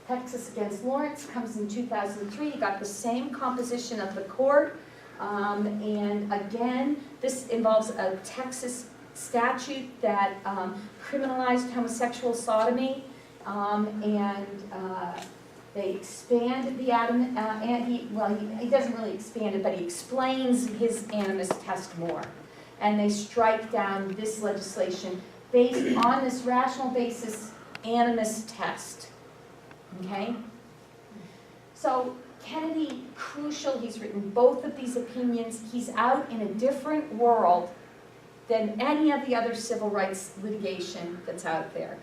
Texas against Lawrence comes in 2003. You got the same composition of the court. And again, this involves a Texas statute that criminalized homosexual sodomy. They expanded the he doesn't really expand it, but he explains his animus test more. And they strike down this legislation based on this rational basis animus test. Okay? So Kennedy, crucial, he's written both of these opinions. He's out in a different world than any of the other civil rights litigation that's out there.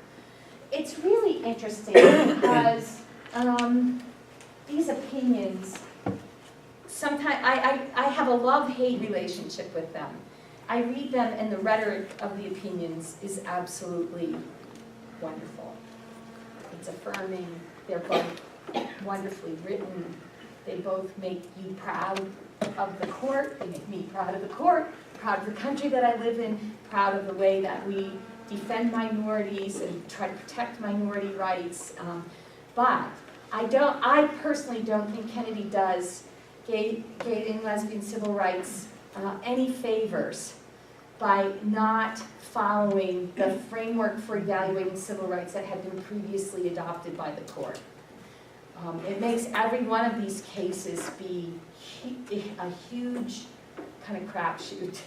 It's really interesting because these opinions, sometimes I have a love-hate relationship with them. I read them and the rhetoric of the opinions is absolutely wonderful. It's affirming, they're both wonderfully written. They both make you proud of the court, they make me proud of the court, proud of the country that I live in, proud of the way that we defend minorities and try to protect minority rights. But I personally don't think Kennedy does gay and lesbian civil rights any favors by not following the framework for evaluating civil rights that had been previously adopted by the court. It makes every one of these cases be a huge kind of crapshoot.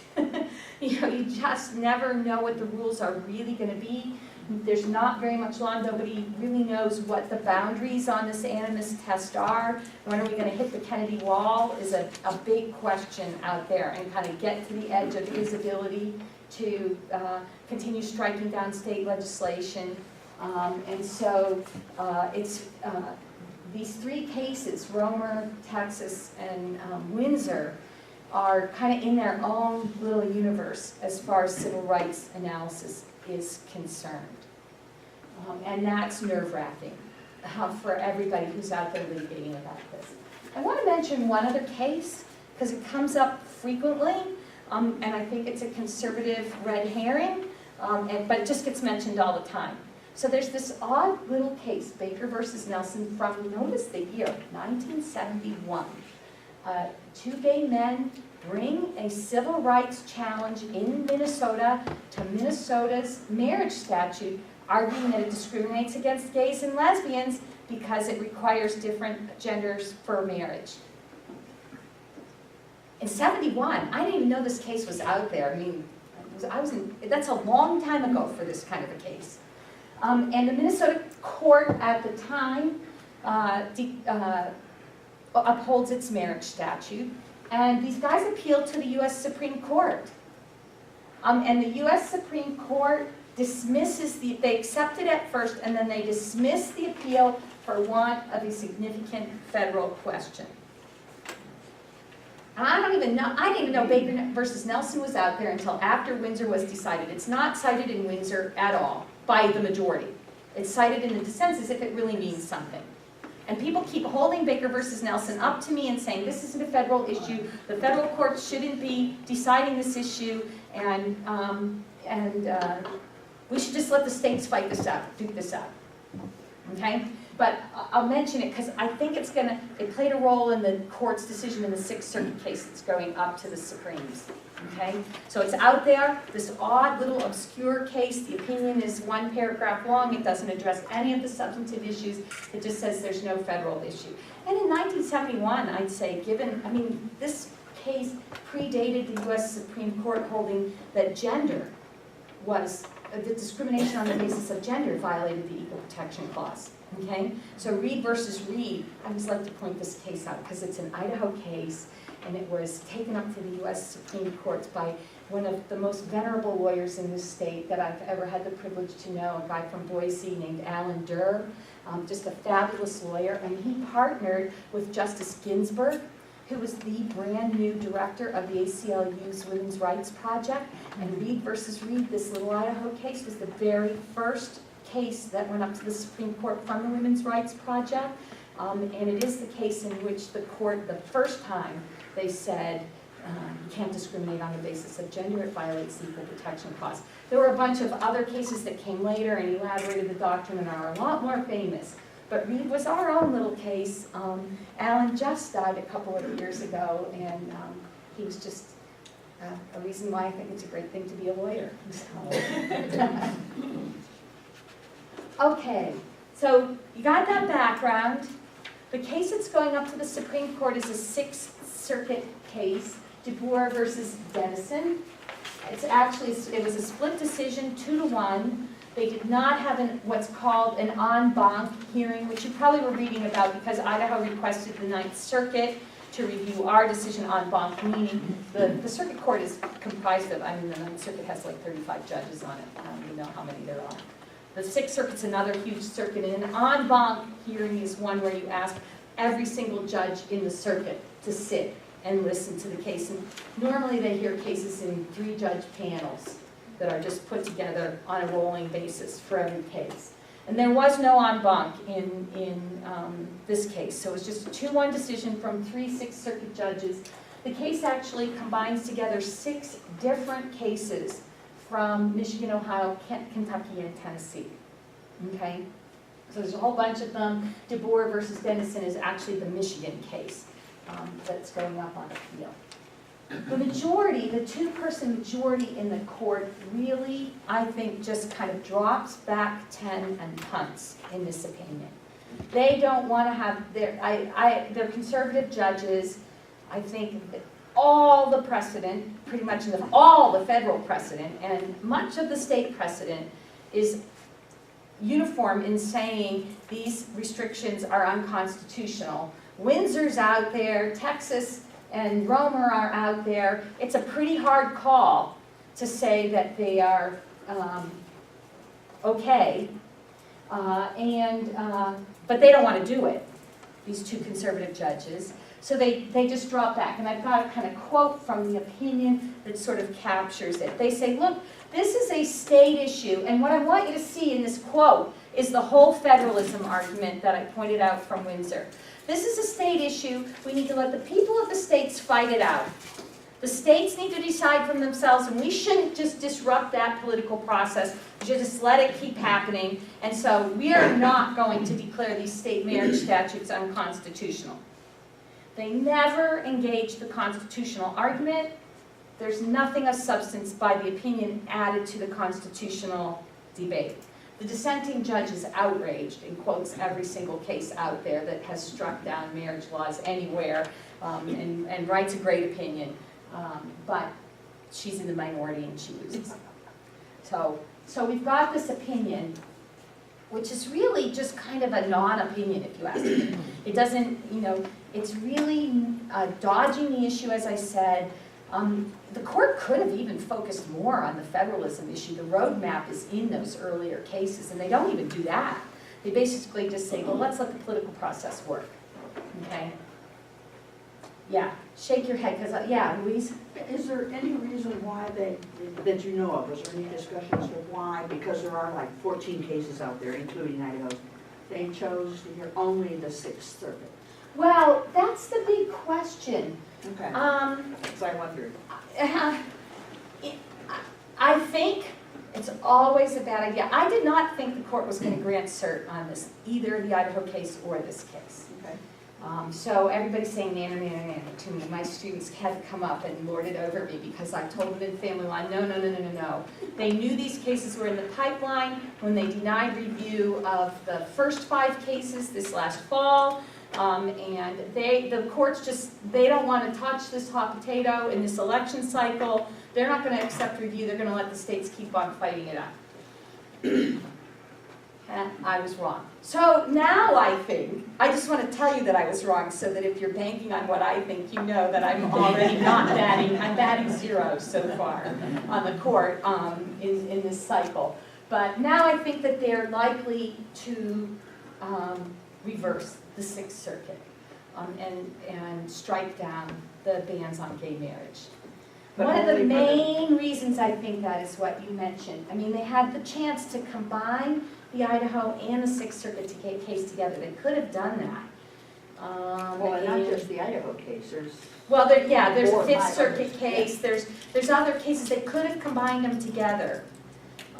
You just never know what the rules are really going to be. There's not very much law. Nobody really knows what the boundaries on this animus test are. When are we going to hit the Kennedy wall is a big question out there, and kind of get to the edge of his ability to continue striking down state legislation. And so it's these three cases, Romer, Texas, and Windsor, are kind of in their own little universe as far as civil rights analysis is concerned. And that's nerve-wracking for everybody who's out there litigating about this. I want to mention one other case, because it comes up frequently, and I think it's a conservative red herring, but it just gets mentioned all the time. So there's this odd little case, Baker versus Nelson, from, notice the year, 1971. Two gay men bring a civil rights challenge in Minnesota to Minnesota's marriage statute, arguing that it discriminates against gays and lesbians because it requires different genders for marriage. In 71, I didn't even know this case was out there. I mean, that's a long time ago for this kind of a case. And the Minnesota court at the time upholds its marriage statute. And these guys appealed to the U.S. Supreme Court. And the U.S. Supreme Court dismisses they accept it at first, and then they dismiss the appeal for want of a significant federal question. And I didn't even know Baker versus Nelson was out there until after Windsor was decided. It's not cited in Windsor at all by the majority. It's cited in the dissents as if it really means something. And people keep holding Baker versus Nelson up to me and saying, this isn't a federal issue, the federal courts shouldn't be deciding this issue, and we should just let the states fight this out, duke this out. Okay? But I'll mention it because I think it played a role in the court's decision in the Sixth Circuit case that's going up to the Supremes. Okay? So it's out there, this odd little obscure case. The opinion is one paragraph long. It doesn't address any of the substantive issues. It just says there's no federal issue. And in 1971, I'd say, this case predated the U.S. Supreme Court holding that gender was, the discrimination on the basis of gender violated the Equal Protection Clause. Okay? So Reed versus Reed, I always like to point this case out because it's an Idaho case, and it was taken up to the U.S. Supreme Court by one of the most venerable lawyers in this state that I've ever had the privilege to know, a guy from Boise named Alan Durr, just a fabulous lawyer, and he partnered with Justice Ginsburg, who was the brand new director of the ACLU's Women's Rights Project. And Reed versus Reed, this little Idaho case, was the very first case that went up to the Supreme Court from the Women's Rights Project. And it is the case in which the court, the first time, they said, you can't discriminate on the basis of gender, it violates the Equal Protection Clause. There were a bunch of other cases that came later and elaborated the doctrine and are a lot more famous. But Reed was our own little case. Alan just died a couple of years ago, and he was just a reason why I think it's a great thing to be a lawyer. So. Okay, so you got that background. The case that's going up to the Supreme Court is a Sixth Circuit case, DeBoer versus Dennison. It was a split decision, 2-1. They did not have what's called an en banc hearing, which you probably were reading about because Idaho requested the Ninth Circuit to review our decision en banc, meaning the circuit court is comprised of, the Ninth Circuit has like 35 judges on it. I don't even know how many there are. The Sixth Circuit's another huge circuit, and an en banc hearing is one where you ask every single judge in the circuit to sit and listen to the case. And normally they hear cases in 3-judge panels that are just put together on a rolling basis for every case. And there was no en banc in this case, so it was just a 2-1 decision from 3 Sixth Circuit judges. The case actually combines together 6 different cases from Michigan, Ohio, Kentucky, and Tennessee. Okay? So there's a whole bunch of them. DeBoer versus Dennison is actually the Michigan case that's going up on appeal. The majority, the 2-person majority in the court really, I think, just kind of drops back 10 and punts in this opinion. They don't want to have they're conservative judges. I think that all the precedent, pretty much all the federal precedent and much of the state precedent is uniform in saying these restrictions are unconstitutional. Windsor's out there, Texas and Romer are out there. It's a pretty hard call to say that they are okay, but they don't want to do it, these 2 conservative judges. So they just drop back, and I've got a kind of quote from the opinion that sort of captures it. They say, look, this is a state issue, and what I want you to see in this quote is the whole federalism argument that I pointed out from Windsor. This is a state issue. We need to let the people of the states fight it out. The states need to decide for themselves, and we shouldn't just disrupt that political process. We should just let it keep happening, and so we are not going to declare these state marriage statutes unconstitutional. They never engage the constitutional argument. There's nothing of substance by the opinion added to the constitutional debate. The dissenting judge is outraged and quotes every single case out there that has struck down marriage laws anywhere and writes a great opinion. But she's in the minority and she loses. So we've got this opinion, which is really just kind of a non-opinion, if you ask me. It doesn't, it's really dodging the issue, as I said. The court could have even focused more on the federalism issue. The roadmap is in those earlier cases, and they don't even do that. They basically just say, well, let's let the political process work. Okay? Yeah, shake your head, because, yeah, Louise? Is there any reason why that you know of? Was there any discussion as to why? Because there are like 14 cases out there, including Idaho. They chose to hear only the Sixth Circuit. Well, that's the big question. Okay. So I wondered. I think it's always a bad idea. I did not think the court was going to grant cert on this, either the Idaho case or this case. Okay. So everybody's saying nana to me. My students have come up and lorded over me because I told them in family law, no. They knew these cases were in the pipeline when they denied review of the first 5 cases this last fall. And the courts they don't want to touch this hot potato in this election cycle. They're not going to accept review. They're going to let the states keep on fighting it out. And I was wrong. So now I just want to tell you that I was wrong so that if you're banking on what I think, you know that I'm already not batting. I'm batting 0 so far on the court in this cycle. But now I think that they're likely to reverse the Sixth Circuit and strike down the bans on gay marriage. But one of the main reasons I think that is what you mentioned. I mean, they had the chance to combine the Idaho and the Sixth Circuit case together. They could have done that. Well, not just the Idaho case. There's the Fifth Circuit case. There's other cases. They could have combined them together.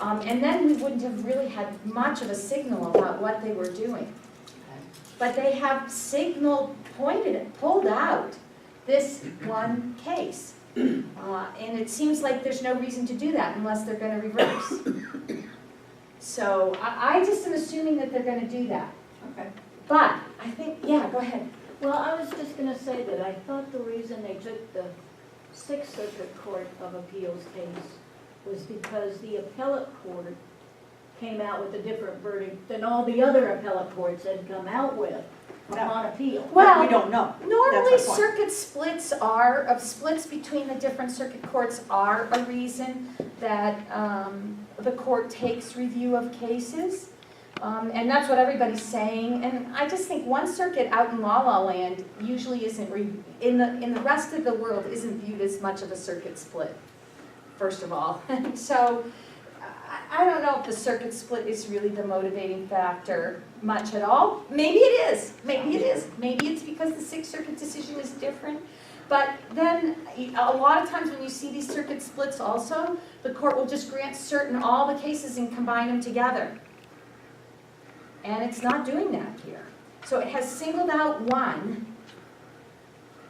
And then we wouldn't have really had much of a signal about what they were doing. But they have pulled out this one case. And it seems like there's no reason to do that unless they're gonna reverse. So I just am assuming that they're gonna do that. Okay. But I think, yeah, go ahead. Well, I was just gonna say that I thought the reason they took the Sixth Circuit Court of Appeals case was because the appellate court came out with a different verdict than all the other appellate courts had come out with on appeal. Well, We don't know. normally That's my point. circuit splits between the different circuit courts are a reason that the court takes review of cases. And that's what everybody's saying, and I just think one circuit out in La La Land usually isn't, in the rest of the world, isn't viewed as much of a circuit split, first of all. So, I don't know if the circuit split is really the motivating factor much at all. Maybe it is, maybe it is. Maybe it's because the Sixth Circuit decision is different. But then, a lot of times when you see these circuit splits also, the court will just grant cert in all the cases and combine them together. And it's not doing that here. So it has singled out one,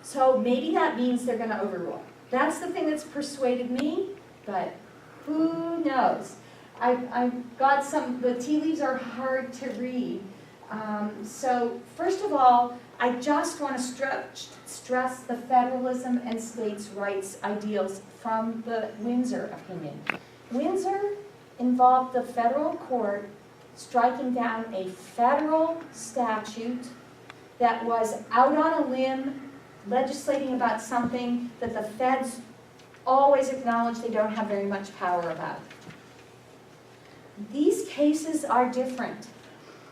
so maybe that means they're gonna overrule. That's the thing that's persuaded me, but who knows? I've got the tea leaves are hard to read. So first of all, I just want to stress the federalism and states' rights ideals from the Windsor opinion. Windsor involved the federal court striking down a federal statute that was out on a limb, legislating about something that the feds always acknowledge they don't have very much power about. These cases are different.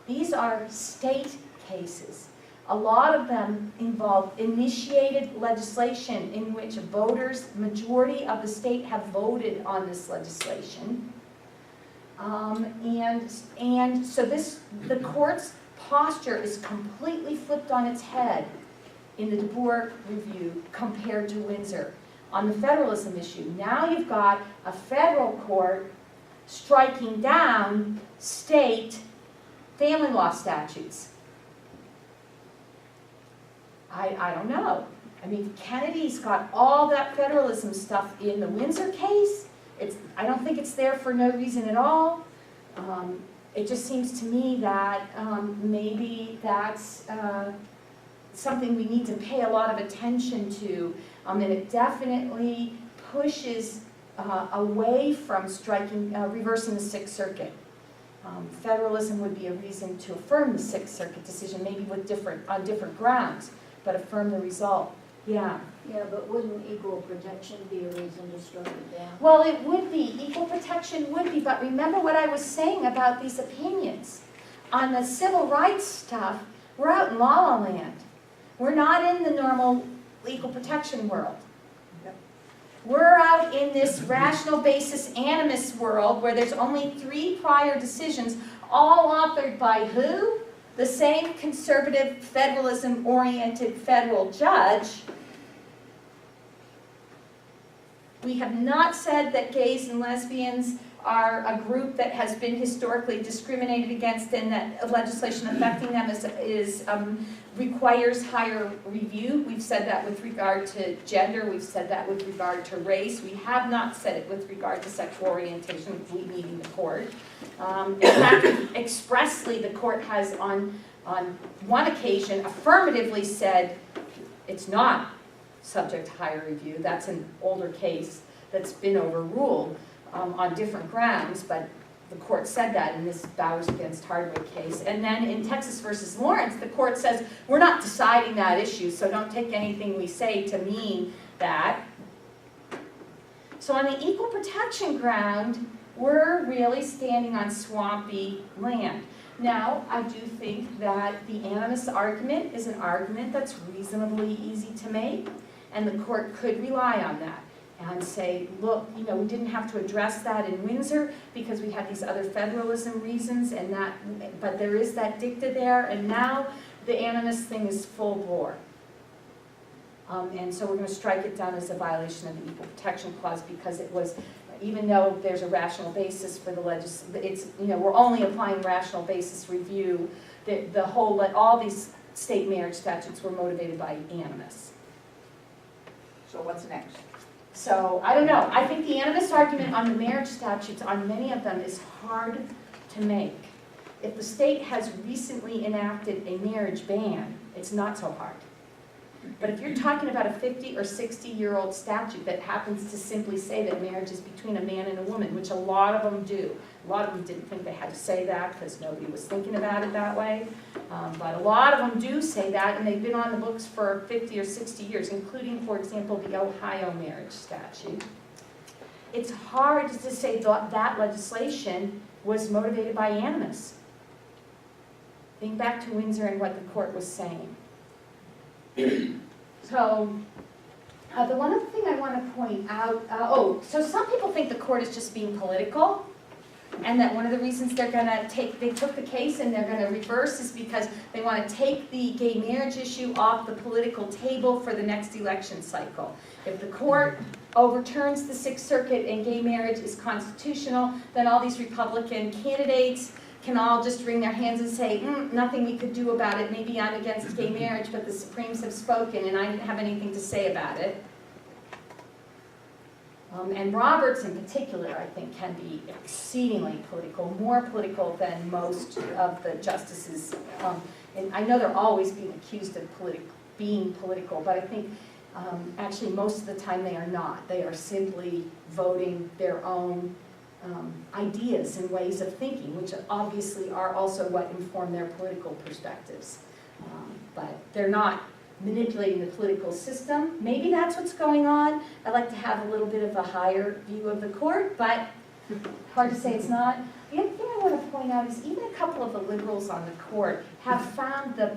These are state cases. A lot of them involve initiated legislation in which voters, majority of the state have voted on this legislation. And so the court's posture is completely flipped on its head in the De Boer review compared to Windsor on the federalism issue. Now you've got a federal court striking down state family law statutes. I don't know. I mean, Kennedy's got all that federalism stuff in the Windsor case. I don't think it's there for no reason at all. It just seems to me that maybe that's something we need to pay a lot of attention to, and it definitely pushes away from reversing the Sixth Circuit. Federalism would be a reason to affirm the Sixth Circuit decision, maybe on different grounds, but affirm the result. Yeah. Yeah, but wouldn't equal protection be a reason to strike it down? Well, it would be. Equal protection would be, but remember what I was saying about these opinions. On the civil rights stuff, we're out in La La Land. We're not in the normal equal protection world. We're out in this rational basis animus world where there's only 3 prior decisions, all authored by who? The same conservative, federalism-oriented federal judge. We have not said that gays and lesbians are a group that has been historically discriminated against and that legislation affecting them requires higher review. We've said that with regard to gender. We've said that with regard to race. We have not said it with regard to sexual orientation, we meaning the court. In fact, expressly, the court has on one occasion affirmatively said it's not subject to higher review. That's an older case that's been overruled on different grounds, but the court said that in this Bowers against Hardwick case. And then in Texas versus Lawrence, the court says, we're not deciding that issue, so don't take anything we say to mean that. So on the equal protection ground, we're really standing on swampy land. Now, I do think that the animus argument is an argument that's reasonably easy to make, and the court could rely on that and say, look, we didn't have to address that in Windsor because we had these other federalism reasons, but there is that dicta there, and now the animus thing is full bore. And so we're going to strike it down as a violation of the Equal Protection Clause because it was, even though there's a rational basis for the we're only applying rational basis review. all these state marriage statutes were motivated by animus. So what's next? So, I don't know, I think the animus argument on the marriage statutes, on many of them, is hard to make. If the state has recently enacted a marriage ban, it's not so hard. But if you're talking about a 50 or 60-year-old statute that happens to simply say that marriage is between a man and a woman, which a lot of them do. A lot of them didn't think they had to say that because nobody was thinking about it that way. But a lot of them do say that, and they've been on the books for 50 or 60 years, including, for example, the Ohio marriage statute. It's hard to say that legislation was motivated by animus. Think back to Windsor and what the court was saying. So, the one other thing I want to point out, so some people think the court is just being political, and that one of the reasons they took the case and they're going to reverse is because they want to take the gay marriage issue off the political table for the next election cycle. If the court overturns the Sixth Circuit and gay marriage is constitutional, then all these Republican candidates can all just wring their hands and say, nothing we could do about it. Maybe I'm against gay marriage, but the Supremes have spoken and I didn't have anything to say about it. And Roberts in particular, I think, can be exceedingly political, more political than most of the justices. And I know they're always being accused of being political, but I think actually most of the time they are not. They are simply voting their own ideas and ways of thinking, which obviously are also what inform their political perspectives. But they're not manipulating the political system. Maybe that's what's going on. I like to have a little bit of a higher view of the court, but hard to say it's not. The other thing I want to point out is even a couple of the liberals on the court have found the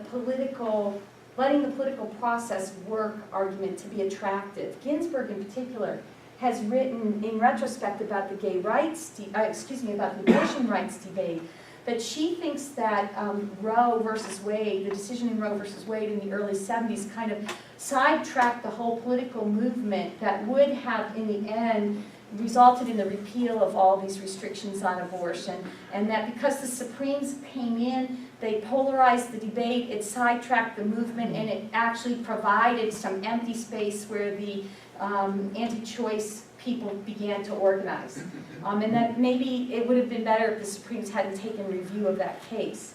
letting the political process work argument to be attractive. Ginsburg in particular has written in retrospect about the about the abortion rights debate, that she thinks that Roe versus Wade, the decision in Roe versus Wade in the early 70s kind of sidetracked the whole political movement that would have in the end resulted in the repeal of all these restrictions on abortion, and that because the Supremes came in, they polarized the debate, it sidetracked the movement, and it actually provided some empty space where the anti-choice people began to organize. And that maybe it would have been better if the Supremes hadn't taken review of that case.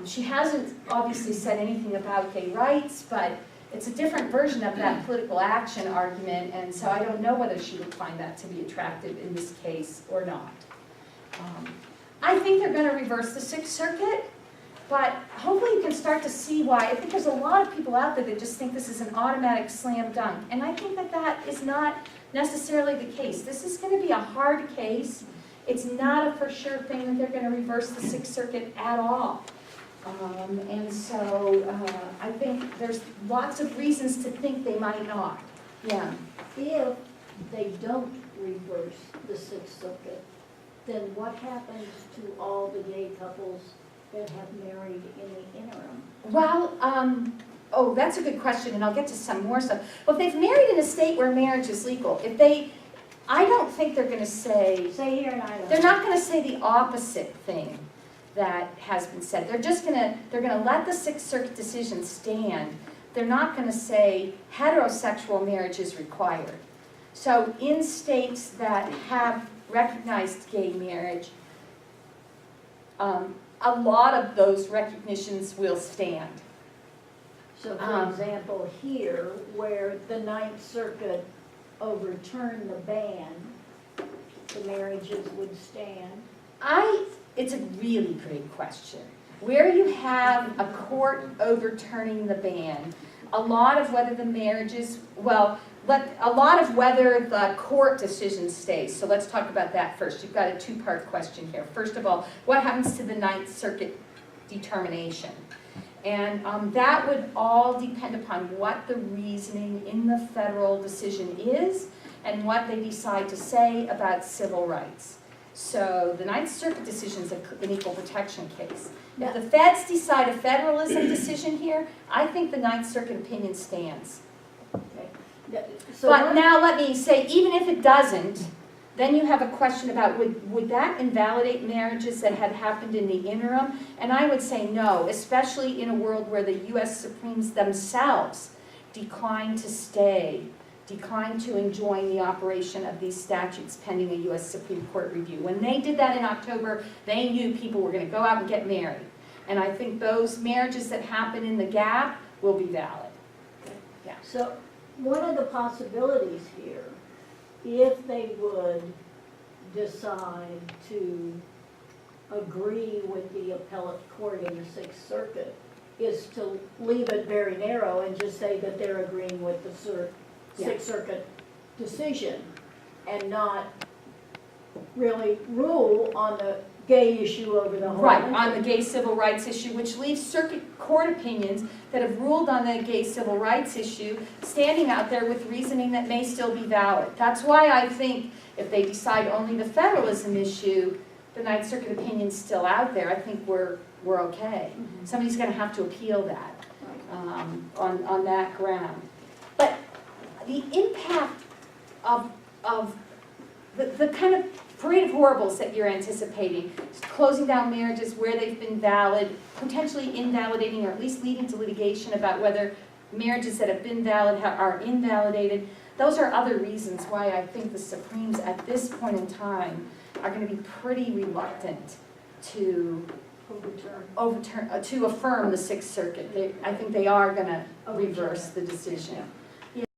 She hasn't obviously said anything about gay rights, but it's a different version of that political action argument, and so I don't know whether she would find that to be attractive in this case or not. I think they're going to reverse the Sixth Circuit, but hopefully you can start to see why. I think there's a lot of people out there that just think this is an automatic slam dunk, and I think that that is not necessarily the case. This is going to be a hard case. It's not a for sure thing that they're going to reverse the Sixth Circuit at all. And so I think there's lots of reasons to think they might not. Yeah. If they don't reverse the Sixth Circuit, then what happens to all the gay couples that have married in the interim? Well, oh, that's a good question, and I'll get to some more stuff. Well, if they've married in a state where marriage is legal, I don't think they're going to say here in Idaho. They're not going to say the opposite thing that has been said. They're going to let the Sixth Circuit decision stand. They're not going to say heterosexual marriage is required. So in states that have recognized gay marriage, a lot of those recognitions will stand. So for example, here, where the Ninth Circuit overturned the ban, the marriages would stand? It's a really great question. Where you have a court overturning the ban, a lot of whether the marriages, a lot of whether the court decision stays. So let's talk about that first. You've got a two-part question here. First of all, what happens to the Ninth Circuit determination? And that would all depend upon what the reasoning in the federal decision is and what they decide to say about civil rights. So the Ninth Circuit decision is an equal protection case. If the feds decide a federalism decision here, I think the Ninth Circuit opinion stands. Okay. So But now let me say, even if it doesn't, Then you have a question about would that invalidate marriages that had happened in the interim? And I would say no, especially in a world where the U.S. Supremes themselves declined to stay, declined to enjoin the operation of these statutes pending a U.S. Supreme Court review. When they did that in October, they knew people were going to go out and get married. And I think those marriages that happen in the gap will be valid. So one of the possibilities here, if they would decide to agree with the appellate court in the Sixth Circuit, is to leave it very narrow and just say that they're agreeing with the Sixth Circuit decision and not really rule on the gay issue over the whole. Right, on the gay civil rights issue, which leaves circuit court opinions that have ruled on the gay civil rights issue standing out there with reasoning that may still be valid. That's why I think if they decide only the federalism issue, the Ninth Circuit opinion's still out there. I think we're okay. Somebody's going to have to appeal that on that ground. But the impact of the kind of parade of horribles that you're anticipating, closing down marriages where they've been valid, potentially invalidating or at least leading to litigation about whether marriages that have been valid are invalidated, those are other reasons why I think the Supremes at this point in time are going to be pretty reluctant to to affirm the Sixth Circuit. I think they are going to reverse the decision.